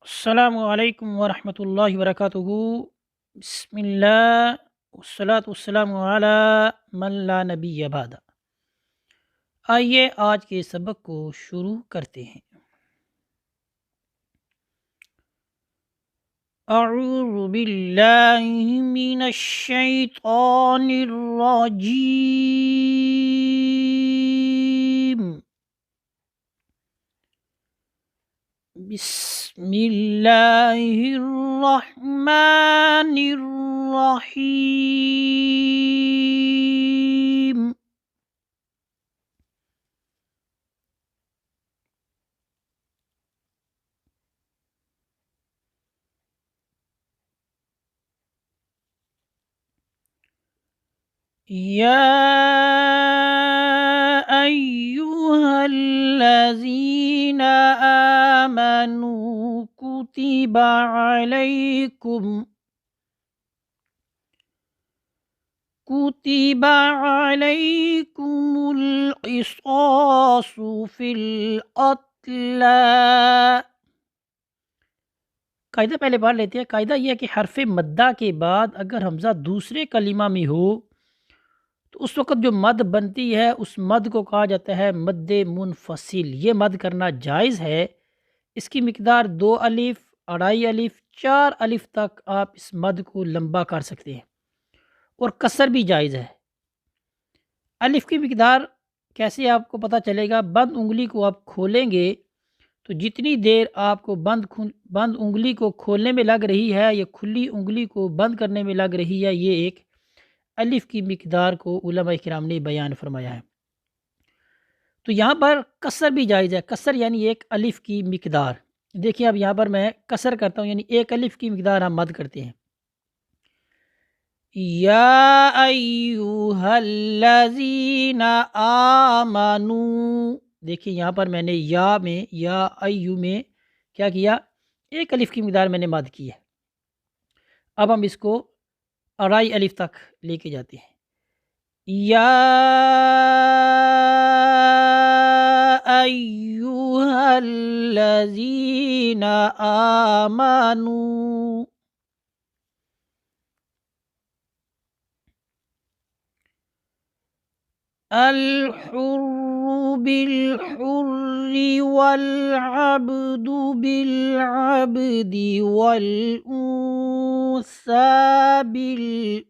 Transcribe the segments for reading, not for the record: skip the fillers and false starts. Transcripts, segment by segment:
السلام علیکم ورحمۃ اللہ وبرکاتہ۔ بسم اللہ والصلاۃ والسلام علی من لا نبی بعد۔ آئیے آج کے سبق کو شروع کرتے ہیں۔ اعوذ باللہ من الشیطان الرجیم۔ بسم اللہ الرحمن الرحیم۔ یا ایہا الذین آمنوا كتب عليكم القصاص في القتلى۔ قاعدہ پہلے پڑھ لیتے ہیں۔ قاعدہ یہ ہے کہ حرف مدہ کے بعد اگر حمزہ دوسرے کلمہ میں ہو تو اس وقت جو مد بنتی ہے اس مد کو کہا جاتا ہے مد منفصل۔ یہ مد کرنا جائز ہے۔ اس کی مقدار 2 الف، 2.5 الف، 4 الف تک آپ اس مد کو لمبا کر سکتے ہیں، اور کسر بھی جائز ہے۔ الف کی مقدار کیسے آپ کو پتہ چلے گا؟ بند انگلی کو آپ کھولیں گے تو جتنی دیر آپ کو بند انگلی کو کھولنے میں لگ رہی ہے یا کھلی انگلی کو بند کرنے میں لگ رہی ہے، یہ ایک الف کی مقدار کو علماء کرام نے بیان فرمایا ہے۔ تو یہاں پر کسر بھی جائز ہے۔ کسر یعنی ایک الف کی مقدار۔ دیکھیں اب یہاں پر میں کسر کرتا ہوں، یعنی ایک الف کی مقدار ہم مد کرتے ہیں۔ یا ایہا الذین آمنوا۔ دیکھیں یہاں پر میں نے یا ایو میں کیا کیا؟ ایک الف کی مقدار میں نے مد کی ہے۔ اب ہم اس کو 2.5 الف تک لے کے جاتے ہیں۔ یا ایہا الذین آمنوا۔ الحر بالحر والعبد بالعبد والأنثى بالأنثى۔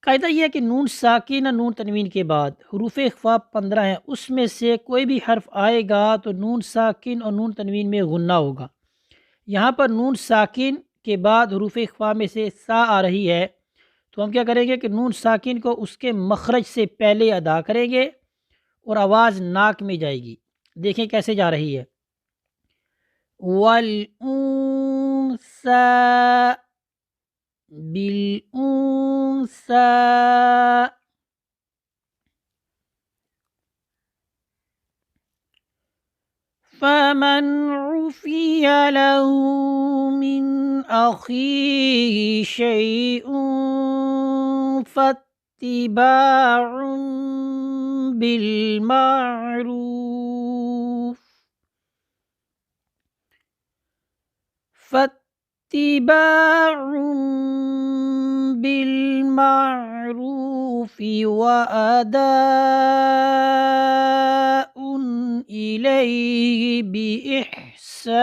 قاعدہ یہ ہے کہ نون ساکن نون تنوین کے بعد حروف اخفا 15 ہیں، اس میں سے کوئی بھی حرف آئے گا تو نون ساکن اور نون تنوین میں غنہ ہوگا۔ یہاں پر نون ساکن کے بعد حروف اخفا میں سے سا آ رہی ہے، تو ہم کیا کریں گے کہ نون ساکن کو اس کے مخرج سے پہلے ادا کریں گے اور آواز ناک میں جائے گی۔ دیکھیں کیسے جا رہی ہے۔ وَالْأُنثَى بِالْأُنثَى۔ فَمَنْ عُفِيَ لَهُ مِنْ أَخِيهِ شَيْءٌ فَاتِّبَاعٌ بِالْمَعْرُوفِ وَأَدَاءٌ إِلَيْهِ بِإِحْسَانٍ۔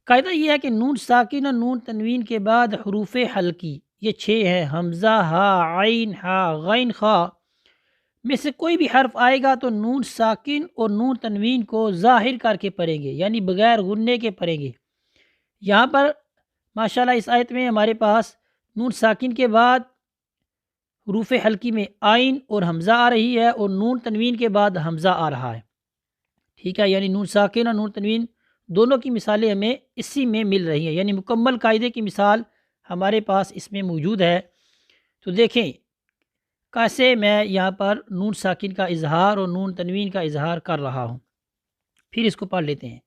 قاعدہ یہ ہے کہ نون ساکن اور نون تنوین کے بعد حروف حلقی، یہ 6 ہیں، حمزہ، ہا، عین، ہا، غین، خا میں سے کوئی بھی حرف آئے گا تو نون ساکن اور نون تنوین کو ظاہر کر کے پڑھیں گے، یعنی بغیر غنے کے پڑھیں گے۔ یہاں پر ماشاءاللہ اس آیت میں ہمارے پاس نون ساکن کے بعد حروف حلقی میں عین اور حمزہ آ رہی ہے، اور نون تنوین کے بعد حمزہ آ رہا ہے۔ ٹھیک ہے، یعنی نون ساکن اور نون تنوین دونوں کی مثالیں ہمیں اسی میں مل رہی ہیں، یعنی مکمل قاعدے کی مثال ہمارے پاس اس میں موجود ہے۔ تو دیکھیں کیسے میں یہاں پر نون ساکن کا اظہار اور نون تنوین کا اظہار کر رہا ہوں۔ پھر اس کو پڑھ لیتے ہیں۔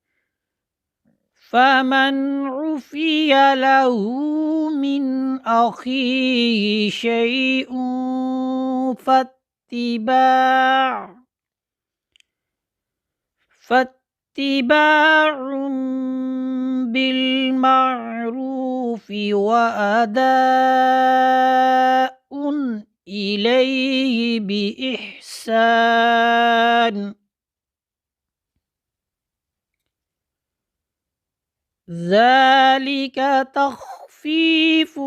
فَمَنْ عُفِيَ لَهُ مِنْ أَخِيهِ شَيْءٌ فاتباع بالمعروف وأداء إليه بإحسان ذلك تخفيف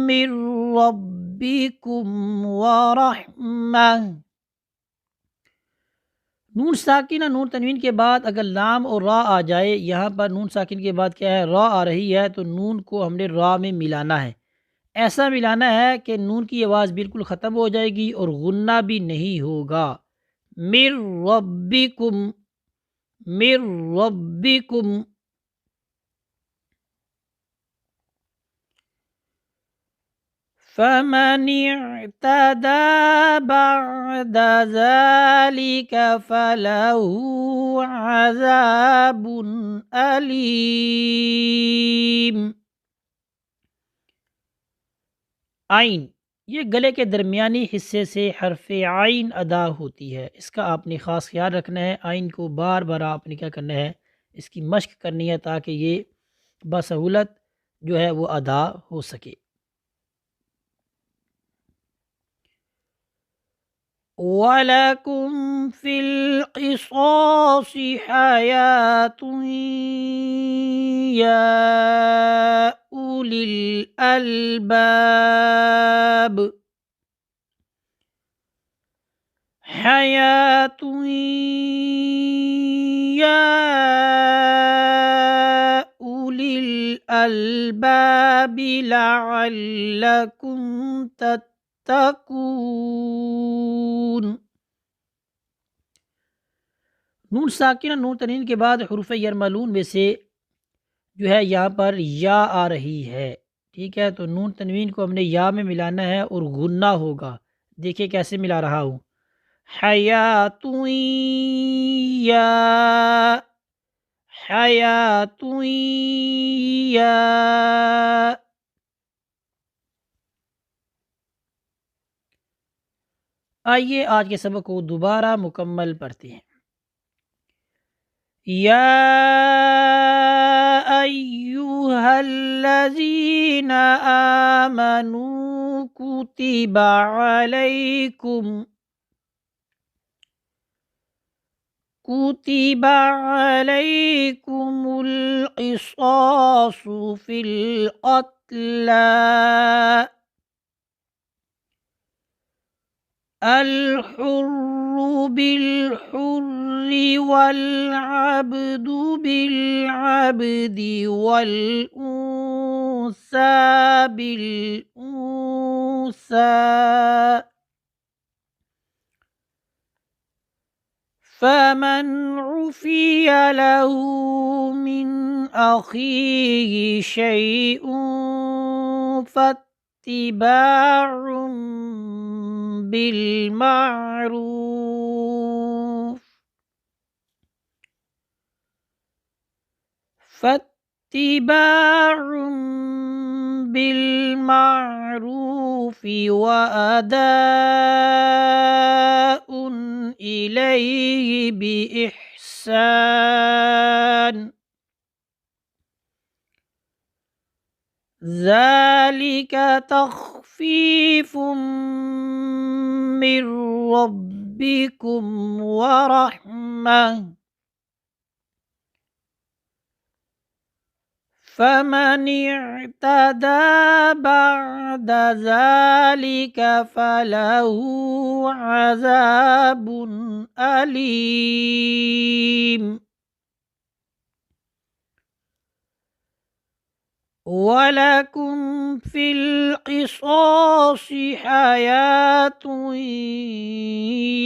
من ربكم ورحمة۔ نون ساکنہ نون تنوین کے بعد اگر لام اور را آ جائے، یہاں پر نون ساکن کے بعد کیا ہے، را آ رہی ہے، تو نون کو ہم نے را میں ملانا ہے۔ ایسا ملانا ہے کہ نون کی آواز بالکل ختم ہو جائے گی اور غنہ بھی نہیں ہوگا۔ مر ربکم، مر ربکم۔ فمن اعتدى بعد ذلك فله عذاب أليم۔ آئین یہ گلے کے درمیانی حصے سے حرف عین ادا ہوتی ہے، اس کا آپ نے خاص خیال رکھنا ہے۔ آئین کو بار بار آپ نے کیا کرنا ہے، اس کی مشق کرنی ہے تاکہ یہ بسہولت جو ہے وہ ادا ہو سکے۔ وَلَكُمْ فِي الْقِصَاصِ حَيَاةٌ يَا أُولِي الْأَلْبَابِ، حَيَاةٌ يَا أُولِي الْأَلْبَابِ لَعَلَّكُمْ تَتَّقُونَ۔ نون ساکنہ نون تنوین کے بعد حروف یرملون میں سے جو ہے یہاں پر یا آ رہی ہے، ٹھیک ہے، تو نون تنوین کو ہم نے یا میں ملانا ہے اور غنہ ہوگا۔ دیکھیے کیسے ملا رہا ہوں، حیات یا، حیات یا۔ آئیے آج کے سبق کو دوبارہ مکمل پڑھتے ہیں۔ یا ایہا الذین آمنوا کتب علیکم، کتب علیکم القصاص فی القتلی، الحر بالحر والعبد بالعبد والأنثى بالأنثى، فمن عفي له من أخيه شيء فاتباع بالمعروف، فاتباع بالمعروف وأداء إليه بإحسان ذلك تخفيف من ربكم ورحمة، فمن اعتدى بعد ذلك فله عذاب أليم۔ وَلَكُمْ فِي الْقِصَاصِ حَيَاةٌ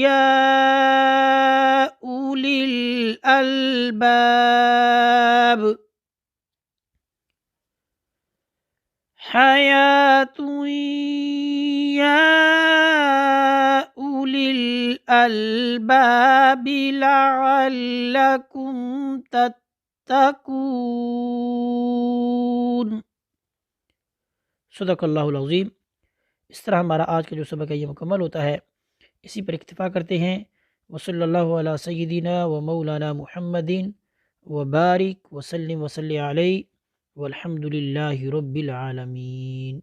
يَا أُولِي الْأَلْبَابِ، حَيَاةٌ يَا أُولِي الْأَلْبَابِ لَعَلَّكُمْ تَتَّقُونَ۔ صدق اللہ العظیم۔ اس طرح ہمارا آج کا جو سبق ہے یہ مکمل ہوتا ہے، اسی پر اکتفا کرتے ہیں۔ وصلی اللہ علی سیدنا و مولانا محمد وبارک وسلم علیہ والحمد للہ رب العالمین۔